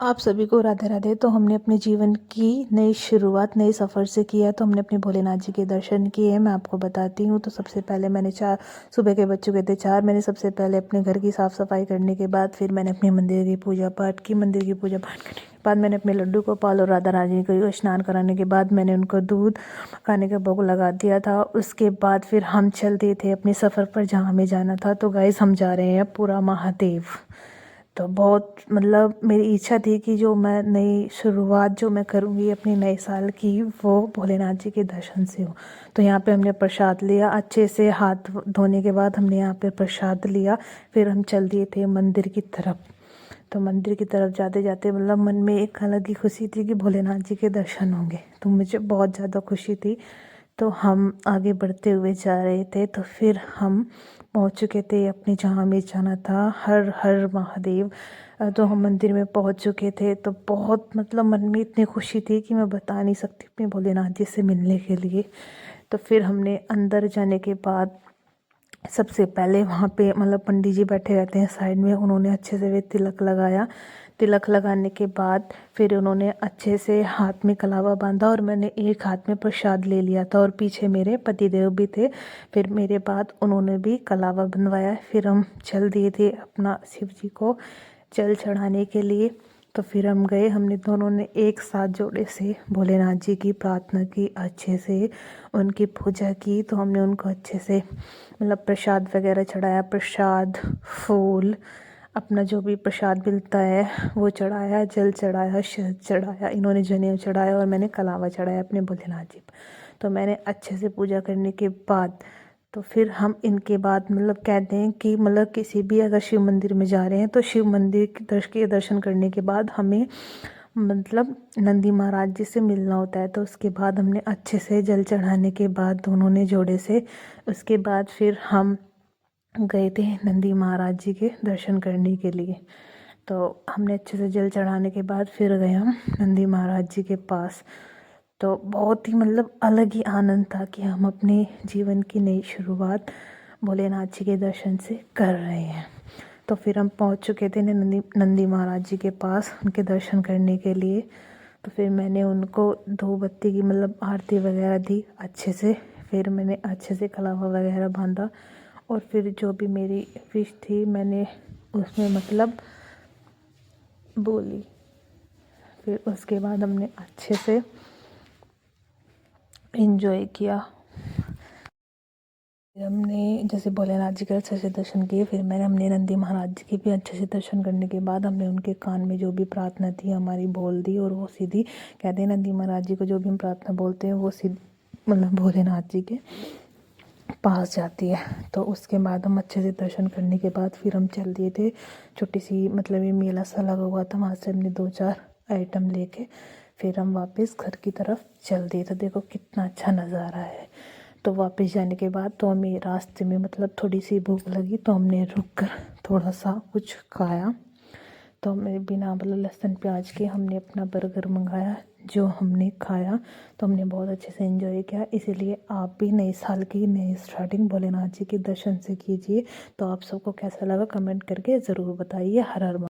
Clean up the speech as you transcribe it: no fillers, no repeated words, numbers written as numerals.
आप सभी को राधे राधे। तो हमने अपने जीवन की नई शुरुआत नए सफ़र से की है। तो हमने अपने भोलेनाथ जी के दर्शन किए हैं। मैं आपको बताती हूँ। तो सबसे पहले मैंने चार सुबह के बज चुके थे 4। मैंने सबसे पहले अपने घर की साफ़ सफाई करने के बाद फिर मैंने अपने मंदिर की पूजा पाठ की। मंदिर की पूजा पाठ करने के बाद मैंने अपने लड्डू गोपाल और राधा रानी को स्नान कराने के बाद मैंने उनको दूध खाने का भोग लगा दिया था। उसके बाद फिर हम चल दिए थे अपने सफ़र पर जहाँ हमें जाना था। तो गाइस हम जा रहे हैं पूरा महादेव। तो बहुत मतलब मेरी इच्छा थी कि जो मैं नई शुरुआत जो मैं करूँगी अपने नए साल की वो भोलेनाथ जी के दर्शन से हो। तो यहाँ पे हमने प्रसाद लिया अच्छे से। हाथ धोने के बाद हमने यहाँ पे प्रसाद लिया। फिर हम चल दिए थे मंदिर की तरफ। तो मंदिर की तरफ जाते जाते मतलब मन में एक अलग ही खुशी थी कि भोलेनाथ जी के दर्शन होंगे। तो मुझे बहुत ज़्यादा खुशी थी। तो हम आगे बढ़ते हुए जा रहे थे। तो फिर हम पहुंच चुके थे अपने जहाँ हमें जाना था। हर हर महादेव। तो हम मंदिर में पहुंच चुके थे। तो बहुत मतलब मन में इतनी खुशी थी कि मैं बता नहीं सकती अपने भोलेनाथ जी से मिलने के लिए। तो फिर हमने अंदर जाने के बाद सबसे पहले वहाँ पे मतलब पंडित जी बैठे रहते हैं साइड में। उन्होंने अच्छे से वे तिलक लगाया। तिलक लगाने के बाद फिर उन्होंने अच्छे से हाथ में कलावा बांधा और मैंने एक हाथ में प्रसाद ले लिया था और पीछे मेरे पतिदेव भी थे। फिर मेरे बाद उन्होंने भी कलावा बनवाया। फिर हम चल दिए थे अपना शिव जी को जल चढ़ाने के लिए। तो फिर हम गए। हमने दोनों ने एक साथ जोड़े से भोलेनाथ जी की प्रार्थना की अच्छे से। उनकी पूजा की। तो हमने उनको अच्छे से मतलब प्रसाद वगैरह चढ़ाया। प्रसाद फूल अपना जो भी प्रसाद मिलता है वो चढ़ाया। जल चढ़ाया शहद चढ़ाया। इन्होंने जनेऊ चढ़ाया और मैंने कलावा चढ़ाया अपने भोलेनाथ जी पर। तो मैंने अच्छे से पूजा करने के बाद तो फिर हम इनके बाद मतलब कहते हैं कि मतलब किसी भी अगर शिव मंदिर में जा रहे हैं तो शिव मंदिर के दर्शन करने के बाद हमें मतलब नंदी महाराज जी से मिलना होता है। तो उसके बाद हमने अच्छे से जल चढ़ाने के बाद दोनों ने जोड़े से उसके बाद फिर हम गए थे नंदी महाराज जी के दर्शन करने के लिए। तो हमने अच्छे से जल चढ़ाने के बाद फिर गए हम नंदी महाराज जी के पास। तो बहुत ही मतलब अलग ही आनंद था कि हम अपने जीवन की नई शुरुआत भोलेनाथ जी के दर्शन से कर रहे हैं। तो फिर हम पहुंच चुके थे नंदी महाराज जी के पास उनके दर्शन करने के लिए। तो फिर मैंने उनको धूप बत्ती की मतलब आरती वगैरह दी अच्छे से। फिर मैंने अच्छे से कलावा वगैरह बांधा और फिर जो भी मेरी विश थी मैंने उसमें मतलब बोली। फिर उसके बाद हमने अच्छे से एंजॉय किया। फिर हमने जैसे भोलेनाथ जी के अच्छे से दर्शन किए। फिर हमने नंदी महाराज जी के भी अच्छे से दर्शन करने के बाद हमने उनके कान में जो भी प्रार्थना थी हमारी बोल दी और वो सीधी कहते हैं नंदी महाराज जी को जो भी हम प्रार्थना बोलते हैं वो सीधी मतलब भोलेनाथ जी के पास जाती है। तो उसके बाद हम अच्छे से दर्शन करने के बाद फिर हम चल दिए थे। छोटी सी मतलब ये मेला सा लगा हुआ था वहाँ से हमने 2-4 आइटम लेके फिर हम वापस घर की तरफ चल दिए। तो देखो कितना अच्छा नज़ारा है। तो वापस जाने के बाद तो हमें रास्ते में मतलब थोड़ी सी भूख लगी तो हमने रुक कर थोड़ा सा कुछ खाया। तो हमने बिना मतलब लहसुन प्याज के हमने अपना बर्गर मंगाया जो हमने खाया। तो हमने बहुत अच्छे से एंजॉय किया। इसीलिए आप भी नए साल की नई स्टार्टिंग भोलेनाथ जी के दर्शन से कीजिए। तो आप सबको कैसा लगा कमेंट करके ज़रूर बताइए। हर हर